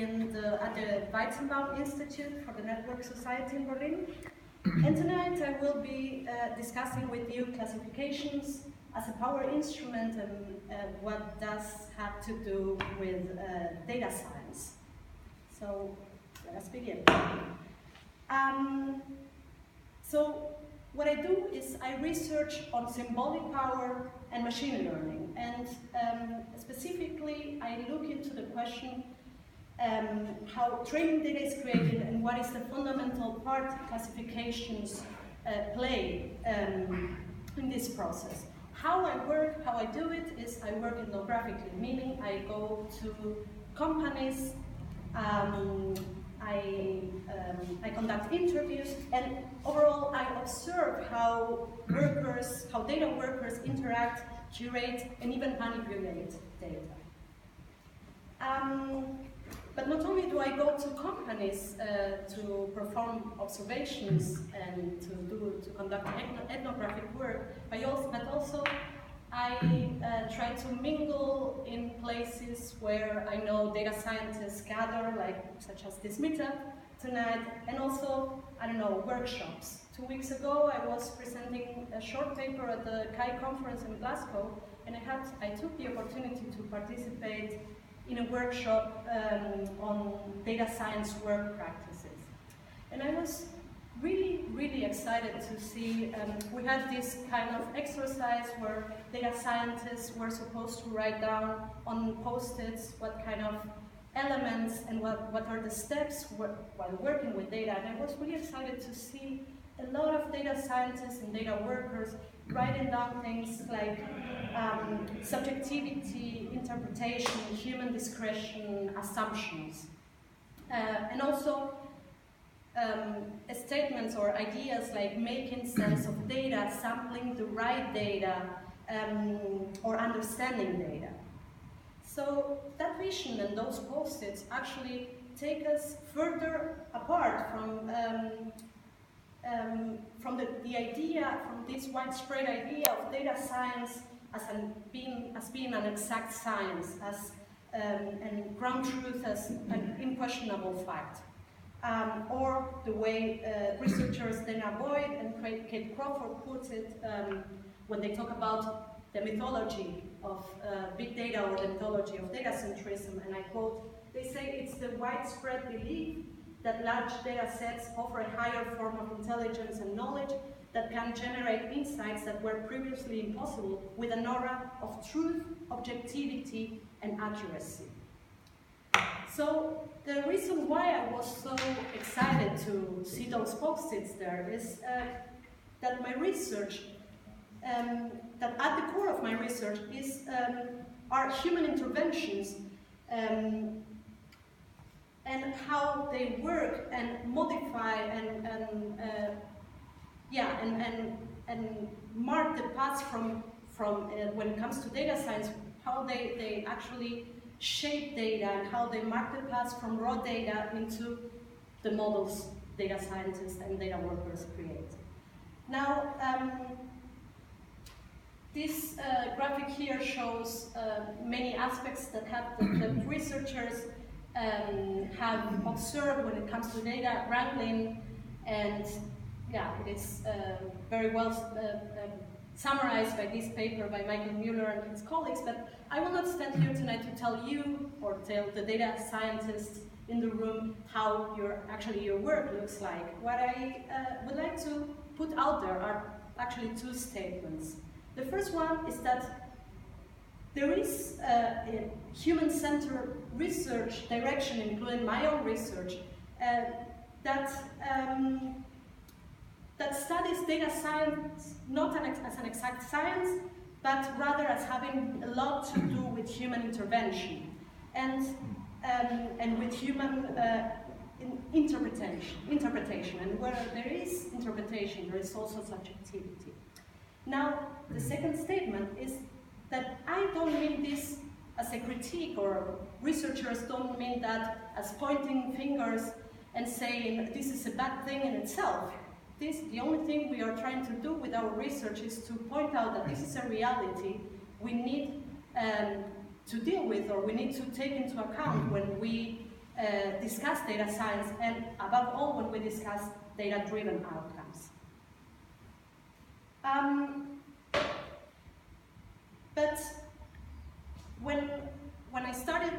at the Weizenbaum Institute for the Network Society in Berlin. And tonight I will be discussing with you classifications as a power instrument and what does have to do with data science. So let us begin. So what I do is I research on symbolic power and machine learning, and specifically I look into the question how training data is created and what is the fundamental part classifications play in this process. How I work, how I do it is I work ethnographically, meaning I go to companies, I conduct interviews, and overall I observe how data workers interact, curate, and even manipulate data. But not only do I go to companies to perform observations and to conduct ethnographic work, but also I try to mingle in places where I know data scientists gather, such as this meetup tonight, and also, I don't know, workshops. 2 weeks ago, I was presenting a short paper at the CHI conference in Glasgow, and I took the opportunity to participate in a workshop on data science work practices. And I was really excited to see, we had this kind of exercise where data scientists were supposed to write down on post-its what kind of elements and what are the steps while working with data. And I was really excited to see a lot of data scientists and data workers writing down things like subjectivity, interpretation, human discretion, assumptions. And also statements or ideas like making sense of data, sampling the right data, or understanding data. So that vision and those post-its actually take us further apart from this widespread idea of data science as being an exact science, and ground truth as an unquestionable fact. Or the way researchers Dana Boyd and Kate Crawford put it when they talk about the mythology of big data or the mythology of data centrism, and I quote, they say it's the widespread belief that large data sets offer a higher form of intelligence and knowledge that can generate insights that were previously impossible with an aura of truth, objectivity, and accuracy. So the reason why I was so excited to see those post-its there is that my research, that at the core of my research are human interventions and how they work and modify and mark the paths from when it comes to data science, how they actually shape data and how they mark the paths from raw data into the models data scientists and data workers create. Now, this graphic here shows many aspects that the researchers have observed when it comes to data wrangling, and yeah, it is very well summarized by this paper by Michael Mueller and his colleagues, but I will not stand here tonight to tell you or tell the data scientists in the room how your work looks like. What I would like to put out there are actually two statements. The first one is that there is a human-centered research direction, including my own research, that studies data science not as an exact science, but rather as having a lot to do with human intervention and with human interpretation. And where there is interpretation, there is also subjectivity. Now, the second statement is that I don't mean this as a critique, or researchers don't mean that as pointing fingers and saying this is a bad thing in itself. The only thing we are trying to do with our research is to point out that this is a reality we need to deal with, or we need to take into account when we discuss data science, and above all, when we discuss data-driven outcomes. But when I started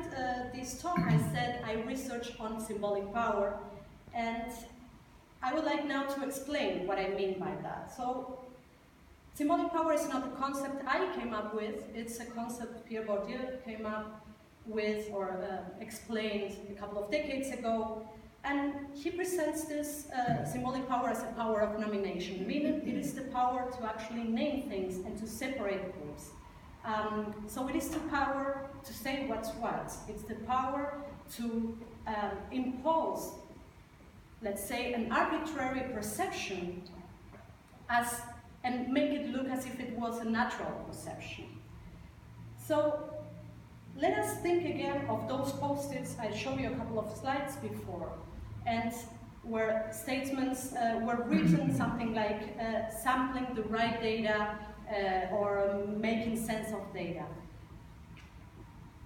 this talk, I said I research on symbolic power, and I would like now to explain what I mean by that. So, symbolic power is not a concept I came up with, it's a concept Pierre Bourdieu came up with or explained a couple of decades ago, and he presents this symbolic power as a power of nomination, meaning it is the power to actually name things and to separate groups. So it is the power to say what's what. It's the power to impose, let's say, an arbitrary perception and make it look as if it was a natural perception. So let us think again of those post-its. I showed you a couple of slides before, and where statements were written something like sampling the right data or making sense of data.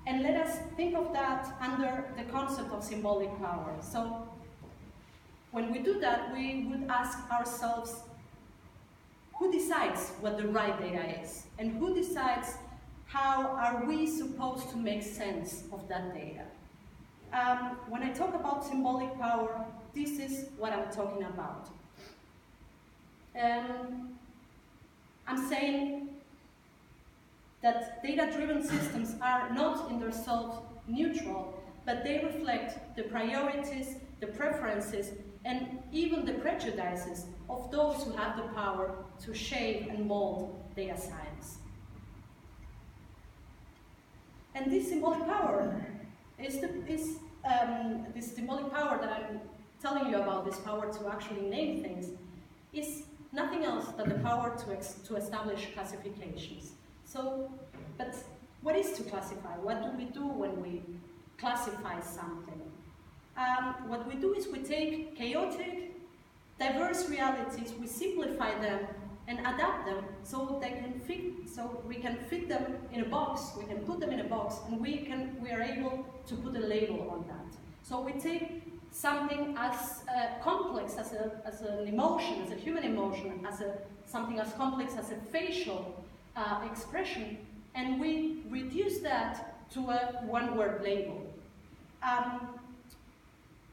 And let us think of that under the concept of symbolic power. So when we do that, we would ask ourselves, who decides what the right data is? And who decides how are we supposed to make sense of that data? When I talk about symbolic power, this is what I'm talking about. I'm saying that data-driven systems are not in themselves neutral, but they reflect the priorities, the preferences, and even the prejudices of those who have the power to shape and mold data science. And this symbolic power this symbolic power that I'm telling you about, this power to actually name things, is nothing else than the power to establish classifications. So, but what is to classify? What do we do when we classify something? What we do is we take chaotic, diverse realities, we simplify them and adapt them so they can fit. So we can fit them in a box. We can put them in a box, and we are able to put a label on that. So we take something as complex as an emotion, as a human emotion, something as complex as a facial expression, and we reduce that to a one-word label.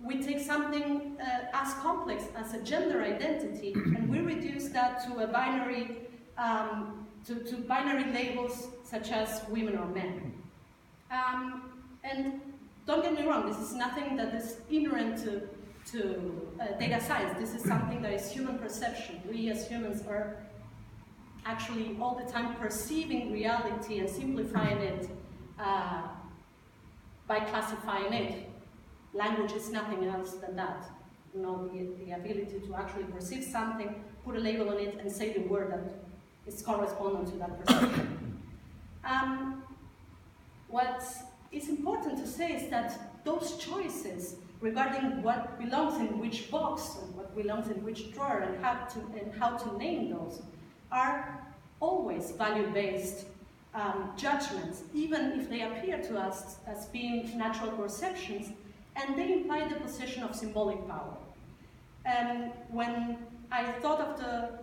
We take something as complex as a gender identity, and we reduce that to a binary, to binary labels such as women or men. And don't get me wrong, this is nothing that is inherent to data science. This is something that is human perception. We as humans are actually all the time perceiving reality and simplifying it by classifying it. Language is nothing else than that. You know, the ability to actually perceive something, put a label on it, and say the word that is correspondent to that perception. What is important to say is that those choices regarding what belongs in which box and what belongs in which drawer and how to name those are always value-based judgments, even if they appear to us as being natural perceptions, and they imply the possession of symbolic power. When I thought of the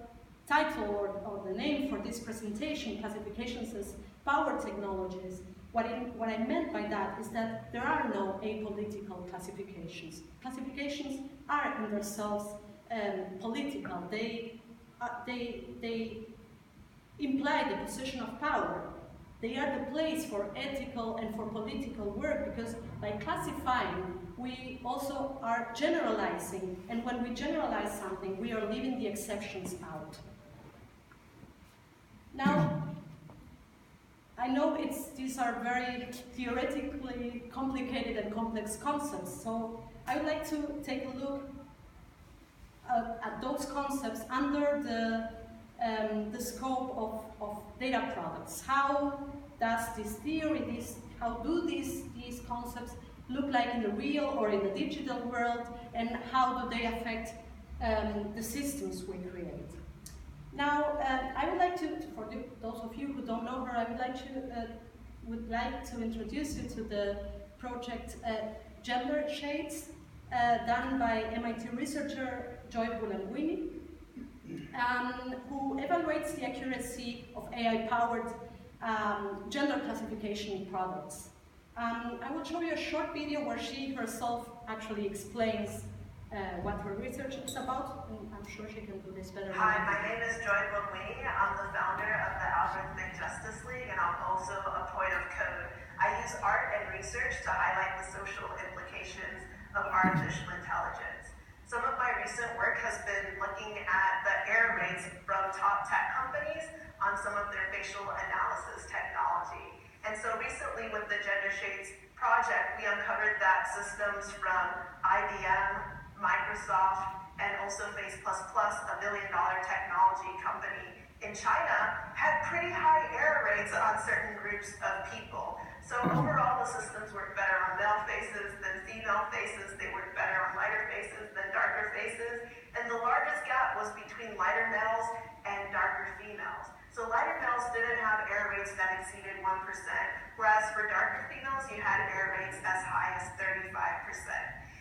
title or the name for this presentation, classifications as power technologies, what I meant by that is that there are no apolitical classifications. Classifications are in themselves political. They imply the possession of power. They are the place for ethical and for political work, because by classifying, we also are generalizing, and when we generalize something, we are leaving the exceptions out. Now, I know these are very theoretically complicated and complex concepts, so I would like to take a look at those concepts under the scope of data products. How does this theory, how do these concepts look like in the real or in the digital world, and how do they affect the systems we create? Now, I would like to, for those of you who don't know her, I would like to introduce you to the project gender shades done by MIT researcher Joy Bulanguini, who evaluates the accuracy of AI-powered gender classification products. I will show you a short video where she herself actually explains what her research is about, and I'm sure she can do this better. Hi, my name is Joy Bulanguini. I'm the founder of the Algorithmic Justice League, and I'm also a poet of code. I use art and research to highlight the social implications of artificial intelligence. Some of my recent work has been looking at the error rates from top tech companies on some of their facial analysis technology. And so recently with the Gender Shades project, we uncovered that systems from IBM, Microsoft, and also Face++, a billion-dollar technology company in China, had pretty high error rates on certain groups of people. So overall, the systems work better on male faces than female faces. They work better on lighter faces than darker faces. And the largest gap was between lighter males and darker females. So lighter males didn't have error rates that exceeded 1%, whereas for darker females, you had error rates as high as 35%.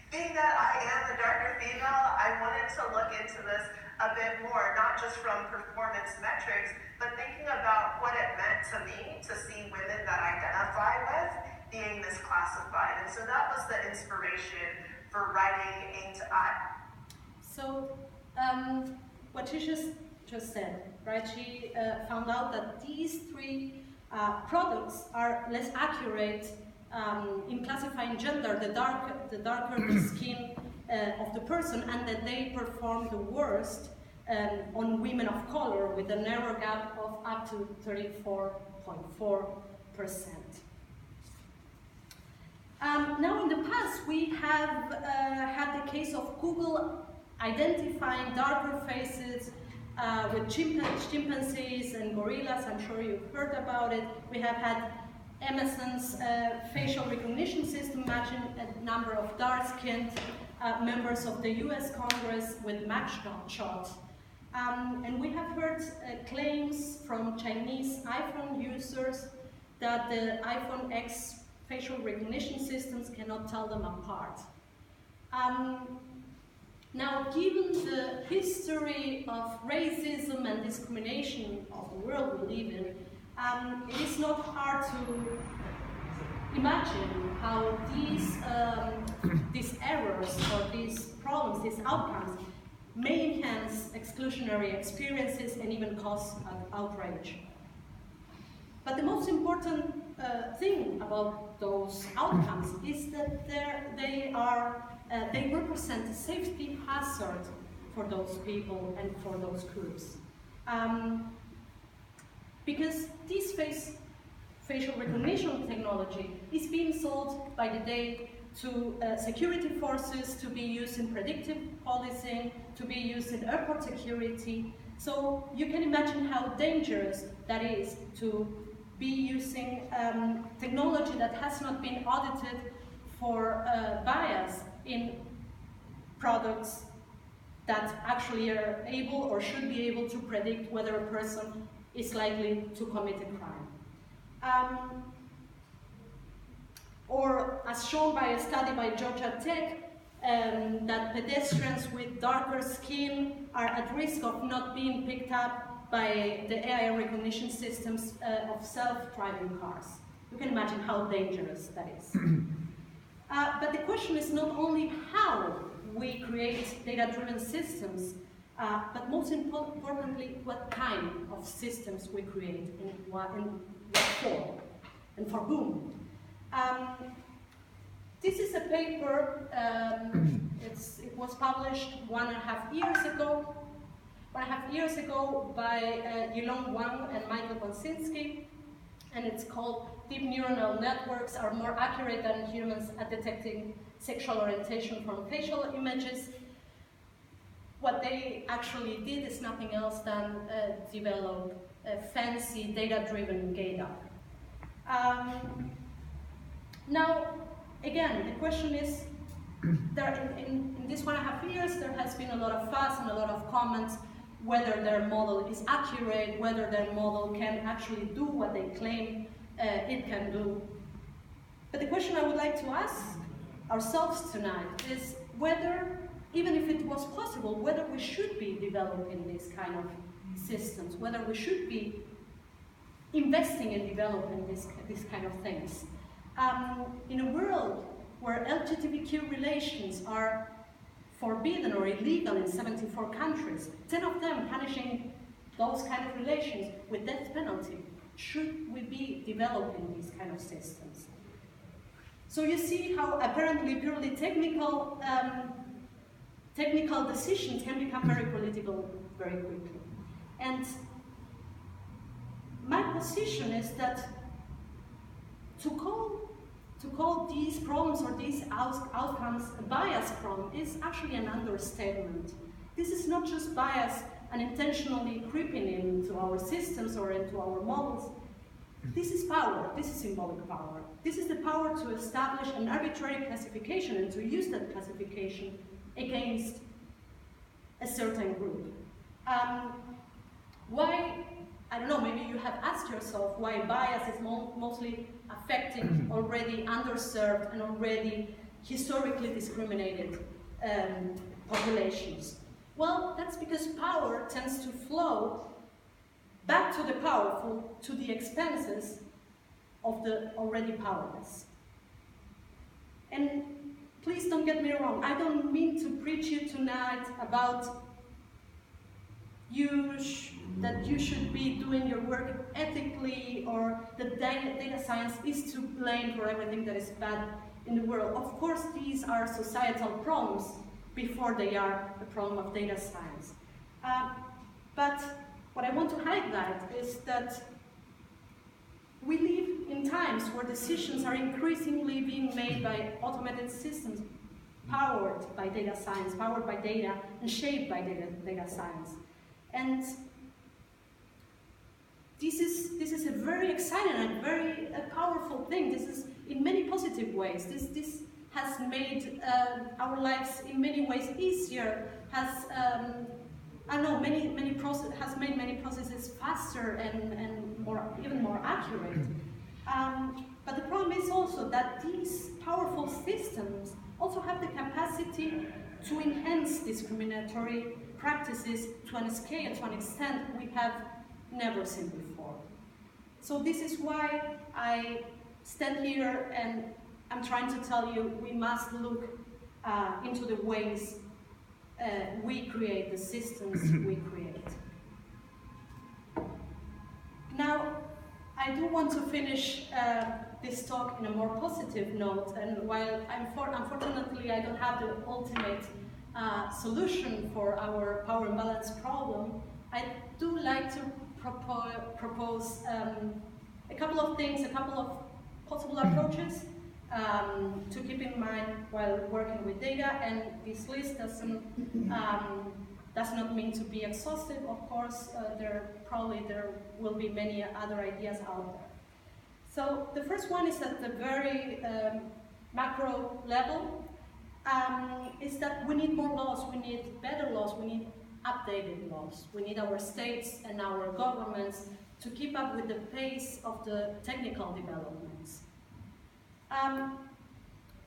Being that I am a darker female, I wanted to look into this a bit more, not just from performance metrics, but thinking about what it meant to me to see women that I identify with being misclassified. And so that was the inspiration for writing Aim to I. So what she just said, right? She found out that these three products are less accurate in classifying gender, the darker the skin of the person, and that they perform the worst on women of color with a narrow gap of up to 34.4%. Now in the past we have had the case of Google identifying darker faces with chimpanzees and gorillas. I'm sure you've heard about it. We have had Amazon's facial recognition system matching a number of dark-skinned members of the US Congress with mugshot. And we have heard claims from Chinese iPhone users that the iPhone X facial recognition systems cannot tell them apart. Now, given the history of racism and discrimination of the world we live in, it is not hard to imagine how these errors or these problems, these outcomes, may enhance exclusionary experiences and even cause outrage. But the most important thing about those outcomes is that they represent a safety hazard for those people and for those groups. Because this facial recognition technology is being sold by the day to security forces, to be used in predictive policing, to be used in airport security. So you can imagine how dangerous that is to be using technology that has not been audited for bias in products that actually are able or should be able to predict whether a person is likely to commit a crime. Or as shown by a study by Georgia Tech, that pedestrians with darker skin are at risk of not being picked up by the AI recognition systems of self-driving cars. You can imagine how dangerous that is. But the question is not only how we create data-driven systems, but most importantly, what kind of systems we create, in what form, and for whom. This is a paper, it was published 1.5 years ago by Yilong Wang and Michael Bonsinski, and it's called Deep Neural Networks Are More Accurate Than Humans at Detecting Sexual Orientation from Facial Images. What they actually did is nothing else than develop a fancy data-driven data. Now, again, the question is, in this 1.5 years, there has been a lot of fuss and a lot of comments whether their model is accurate, whether their model can actually do what they claim it can do. But the question I would like to ask ourselves tonight is whether, even if it was possible, whether we should be developing these kind of systems, whether we should be investing in developing these kind of things. In a world where LGBTQ relations are forbidden or illegal in 74 countries, 10 of them punishing those kind of relations with death penalty, should we be developing these kind of systems? So you see how apparently purely technical decisions can become very political very quickly. And my position is that to call these problems or these outcomes a bias problem is actually an understatement. This is not just bias unintentionally creeping into our systems or into our models. This is power, this is symbolic power. This is the power to establish an arbitrary classification and to use that classification against a certain group. Why, I don't know, maybe you have asked yourself why bias is mostly affecting already underserved and already historically discriminated populations. Well, that's because power tends to flow back to the powerful to the expenses of the already powerless. And please don't get me wrong, I don't mean to preach you tonight about that you should be doing your work ethically or that data science is to blame for everything that is bad in the world. Of course, these are societal problems before they are a problem of data science. But what I want to highlight is that we live in times where decisions are increasingly being made by automated systems powered by data science, powered by data, and shaped by data science. And this is a very exciting and very powerful thing. This is in many positive ways. This has made our lives in many ways easier, has I don't know, has made many processes faster and even more accurate. But the problem is also that these powerful systems also have the capacity to enhance discriminatory practices to an scale, to an extent we have never seen before. So this is why I stand here and I'm trying to tell you we must look into the ways we create the systems we create. Now, I do want to finish this talk in a more positive note, and while unfortunately I don't have the ultimate solution for our power imbalance problem, I do like to propose a couple of things, a couple of possible approaches to keep in mind while working with data. And this list does not mean to be exhaustive, of course. There will be many other ideas out there. So the first one is at the very macro level, is that we need more laws, we need better laws, we need updated laws. We need our states and our governments to keep up with the pace of the technical developments.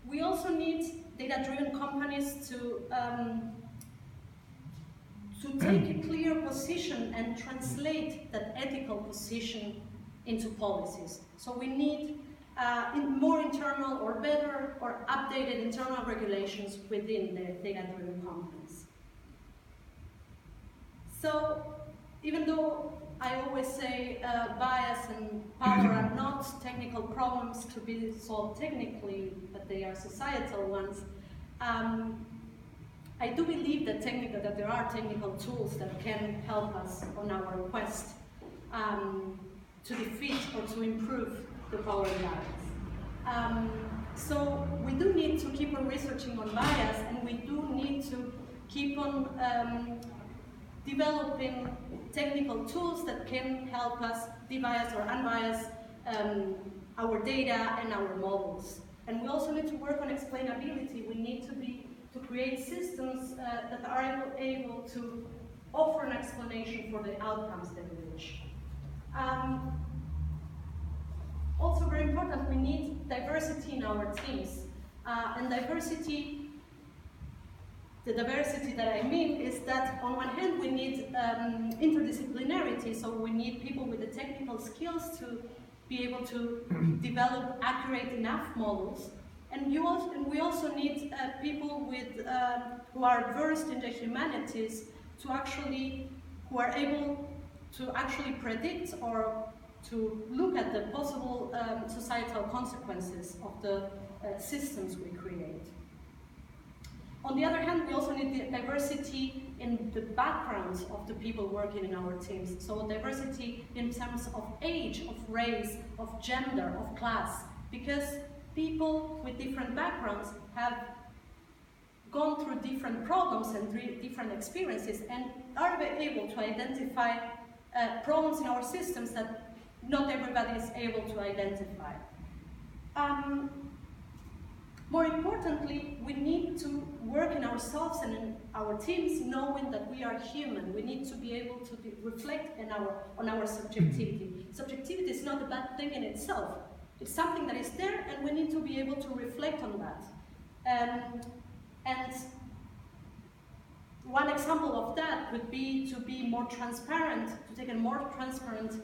We also need data-driven companies to take a clear position and translate that ethical position into policies. So we need more internal or better or updated internal regulations within the data-driven companies. So even though I always say bias and power are not technical problems to be solved technically, but they are societal ones, I do believe that there are technical tools that can help us on our quest to defeat or to improve the power imbalance. So we do need to keep on researching on bias, and we do need to keep on developing technical tools that can help us debias or unbias our data and our models. And we also need to work on explainability. We need to create systems that are able to offer an explanation for the outcomes that we reach. Also very important, we need diversity in our teams. And diversity, the diversity that I mean is that on one hand we need interdisciplinarity, so we need people with the technical skills to be able to develop accurate enough models. And we also need people with, who are versed in the humanities to actually, who are able to actually predict or to look at the possible societal consequences of the systems we create. On the other hand, we also need the diversity in the backgrounds of the people working in our teams. So diversity in terms of age, of race, of gender, of class, because people with different backgrounds have gone through different problems and different experiences and are able to identify problems in our systems that not everybody is able to identify. More importantly, we need to work in ourselves and in our teams knowing that we are human. We need to be able to reflect on our subjectivity. Subjectivity is not a bad thing in itself. It's something that is there and we need to be able to reflect on that. And one example of that would be to be more transparent, to take a more transparent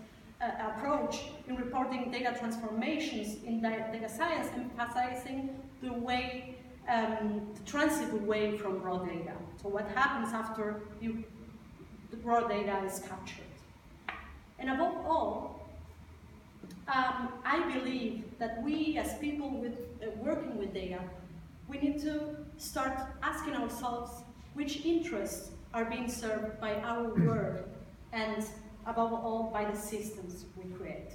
approach in reporting data transformations in data science, emphasizing the way, the transit away from raw data. So what happens after the raw data is captured. And above all, I believe that we as people working with data, we need to start asking ourselves which interests are being served by our work and above all by the systems we create.